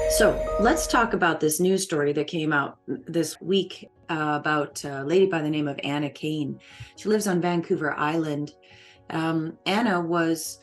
So let's talk about this news story that came out this week about a lady by the name of Anna Cain. She lives on Vancouver Island. Anna was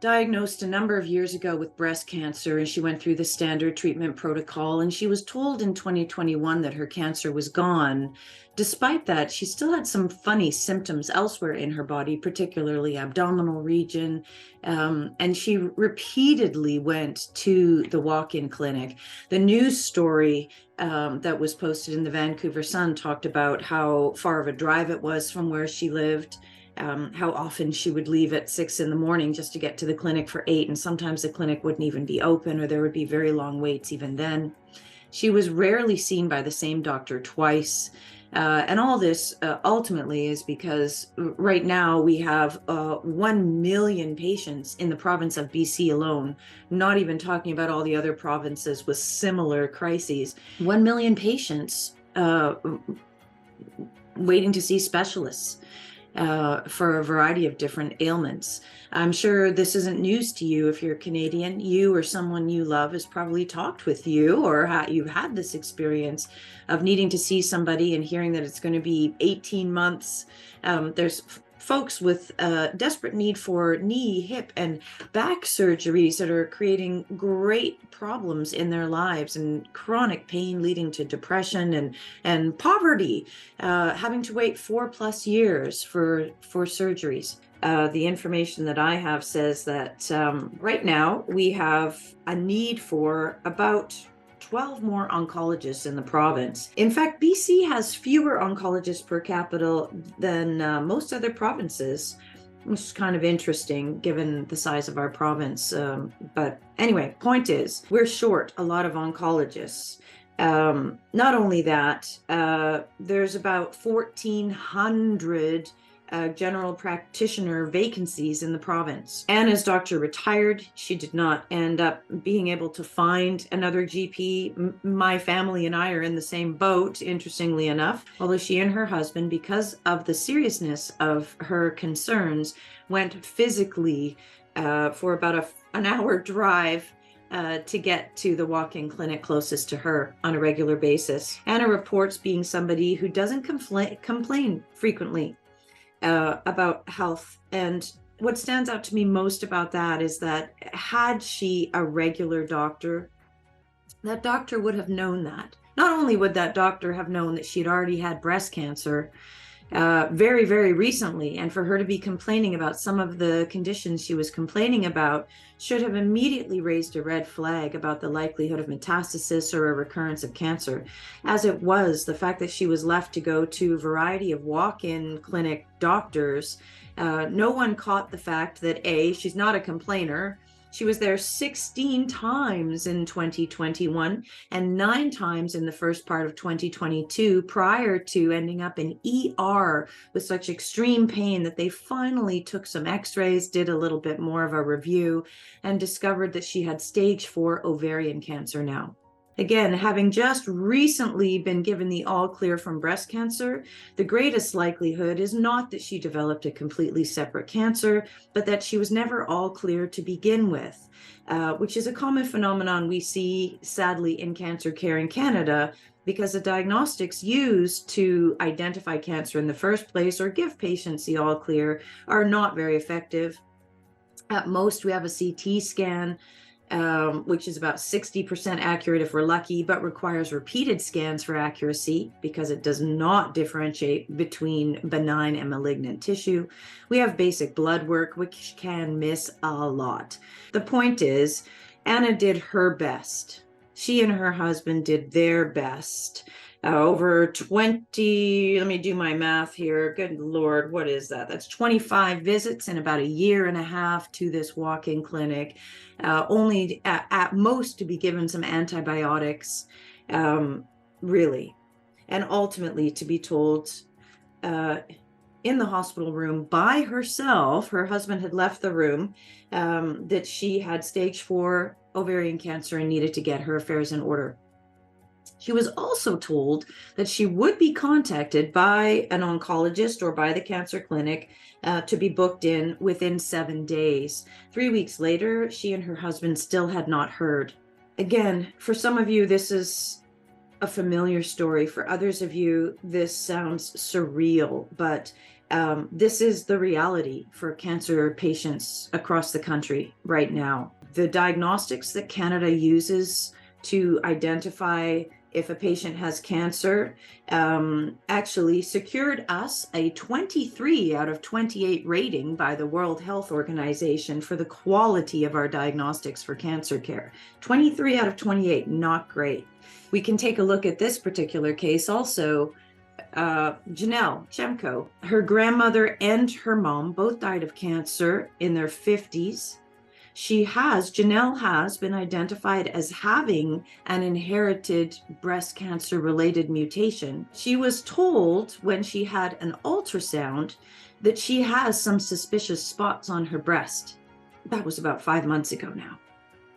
diagnosed a number of years ago with breast cancer, and she went through the standard treatment protocol, and she was told in 2021 that her cancer was gone. Despite that, she still had some funny symptoms elsewhere in her body, particularly abdominal region, and she repeatedly went to the walk-in clinic. The news story that was posted in the Vancouver Sun talked about how far of a drive it was from where she lived. How often she would leave at 6 a.m. just to get to the clinic for 8, and sometimes the clinic wouldn't even be open, or there would be very long waits even then. She was rarely seen by the same doctor twice. And all this ultimately is because right now we have 1 million patients in the province of BC alone, not even talking about all the other provinces with similar crises. 1 million patients waiting to see specialists for a variety of different ailments. I'm sure this isn't news to you if you're Canadian. You or someone you love has probably talked with you, or you've had this experience of needing to see somebody and hearing that it's going to be 18 months. There's folks with desperate need for knee, hip, and back surgeries that are creating great problems in their lives, and chronic pain leading to depression and poverty, having to wait 4+ years for surgeries. The information that I have says that right now we have a need for about 12 more oncologists in the province. In fact, BC has fewer oncologists per capita than most other provinces, which is kind of interesting given the size of our province. But anyway, point is, we're short a lot of oncologists. Not only that, there's about 1,400 general practitioner vacancies in the province. Anna's doctor retired. She did not end up being able to find another GP. My family and I are in the same boat, interestingly enough, although she and her husband, because of the seriousness of her concerns, went physically for about an hour drive to get to the walk-in clinic closest to her on a regular basis. Anna reports being somebody who doesn't complain frequently about health. And what stands out to me most about that is that had she a regular doctor, that doctor would have known that. Not only would that doctor have known that she'd already had breast cancer very, very recently, and for her to be complaining about some of the conditions she was complaining about should have immediately raised a red flag about the likelihood of metastasis or a recurrence of cancer. As it was, the fact that she was left to go to a variety of walk-in clinic doctors, no one caught the fact that A, she's not a complainer. She was there 16 times in 2021 and 9 times in the first part of 2022 prior to ending up in ER with such extreme pain that they finally took some x-rays, did a little bit more of a review, and discovered that she had stage 4 ovarian cancer now. Again, having just recently been given the all clear from breast cancer, the greatest likelihood is not that she developed a completely separate cancer, but that she was never all clear to begin with, which is a common phenomenon we see, sadly, in cancer care in Canada, because the diagnostics used to identify cancer in the first place or give patients the all clear are not very effective. At most, we have a CT scan, which is about 60% accurate if we're lucky, but requires repeated scans for accuracy because it does not differentiate between benign and malignant tissue. We have basic blood work, which can miss a lot. The point is, Anna did her best. She and her husband did their best. Over 20, let me do my math here. Good Lord, what is that? That's 25 visits in about a year and a half to this walk-in clinic, only at most to be given some antibiotics, really. And ultimately to be told in the hospital room by herself, her husband had left the room, that she had stage 4 ovarian cancer and needed to get her affairs in order. She was also told that she would be contacted by an oncologist or by the cancer clinic to be booked in within 7 days. 3 weeks later, she and her husband still had not heard. Again, for some of you, this is a familiar story. For others of you, this sounds surreal, but this is the reality for cancer patients across the country right now. The diagnostics that Canada uses to identify if a patient has cancer actually secured us a 23 out of 28 rating by the World Health Organization for the quality of our diagnostics for cancer care. 23 out of 28, not great. We can take a look at this particular case also. Jannelle, Chemko, her grandmother and her mom both died of cancer in their 50s. Jannelle has been identified as having an inherited breast cancer related mutation. She was told when she had an ultrasound that she has some suspicious spots on her breast. That was about 5 months ago now.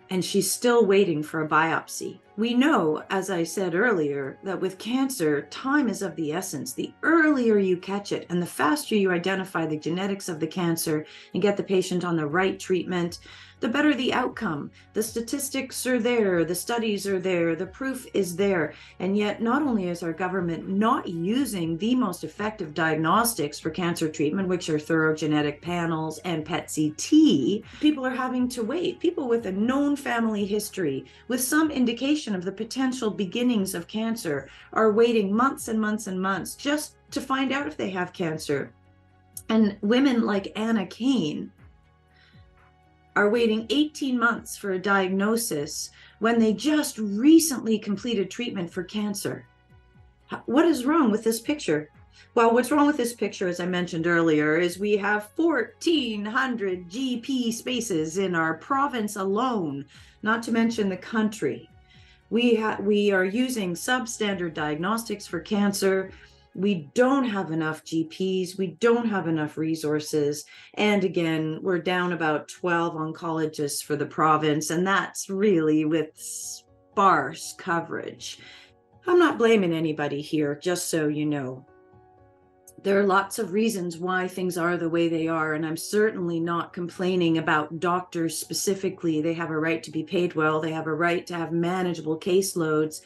And she's still waiting for a biopsy. We know, as I said earlier, that with cancer, time is of the essence. The earlier you catch it and the faster you identify the genetics of the cancer and get the patient on the right treatment, the better the outcome. The statistics are there, the studies are there, the proof is there. And yet, not only is our government not using the most effective diagnostics for cancer treatment, which are thorough genetic panels and PET-CT, people are having to wait. People with a known family history, with some indication of the potential beginnings of cancer, are waiting months and months and months just to find out if they have cancer. And women like Anna Cain are waiting 18 months for a diagnosis when they just recently completed treatment for cancer. What is wrong with this picture? Well, what's wrong with this picture, as I mentioned earlier, is we have 1,400 GP spaces in our province alone, not to mention the country. We are using substandard diagnostics for cancer. We don't have enough GPs. We don't have enough resources. And again, we're down about 12 oncologists for the province, and that's really with sparse coverage. I'm not blaming anybody here, just so you know. There are lots of reasons why things are the way they are, and I'm certainly not complaining about doctors specifically. They have a right to be paid well. They have a right to have manageable caseloads,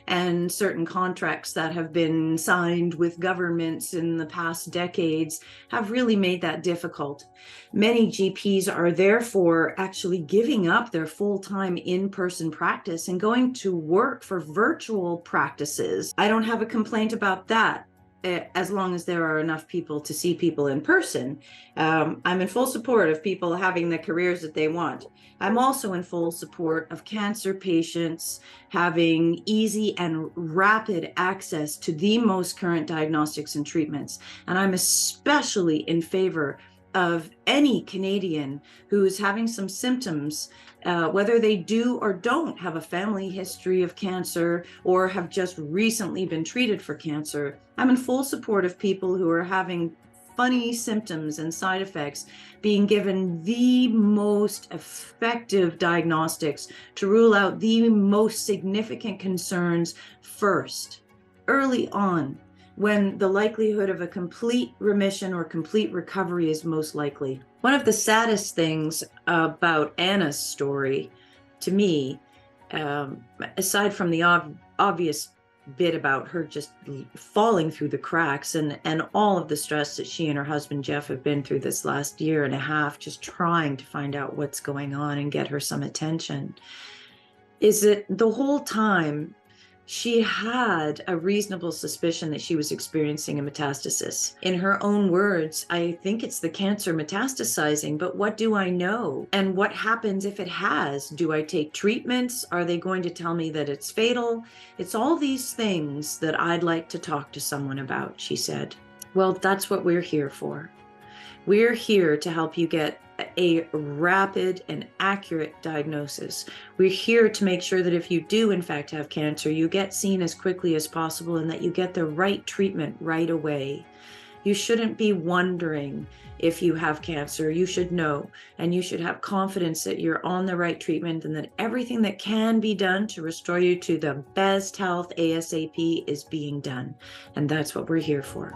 and certain contracts that have been signed with governments in the past decades have really made that difficult. Many GPs are therefore actually giving up their full-time in-person practice and going to work for virtual practices. I don't have a complaint about that, as long as there are enough people to see people in person. I'm in full support of people having the careers that they want. I'm also in full support of cancer patients having easy and rapid access to the most current diagnostics and treatments. And I'm especially in favor of any Canadian who is having some symptoms, whether they do or don't have a family history of cancer or have just recently been treated for cancer. I'm in full support of people who are having funny symptoms and side effects being given the most effective diagnostics to rule out the most significant concerns first, early on, when the likelihood of a complete remission or complete recovery is most likely. One of the saddest things about Anna's story, to me, aside from the obvious bit about her just falling through the cracks and all of the stress that she and her husband Jeff have been through this last year and a half, just trying to find out what's going on and get her some attention, is that the whole time she had a reasonable suspicion that she was experiencing a metastasis. In her own words, I think it's the cancer metastasizing, but what do I know? And what happens if it has? Do I take treatments? Are they going to tell me that it's fatal? It's all these things that I'd like to talk to someone about, she said. Well, that's what we're here for. We're here to help you get a rapid and accurate diagnosis. We're here to make sure that if you do in fact have cancer, you get seen as quickly as possible and that you get the right treatment right away. You shouldn't be wondering if you have cancer. You should know, and you should have confidence that you're on the right treatment and that everything that can be done to restore you to the best health ASAP is being done. And that's what we're here for.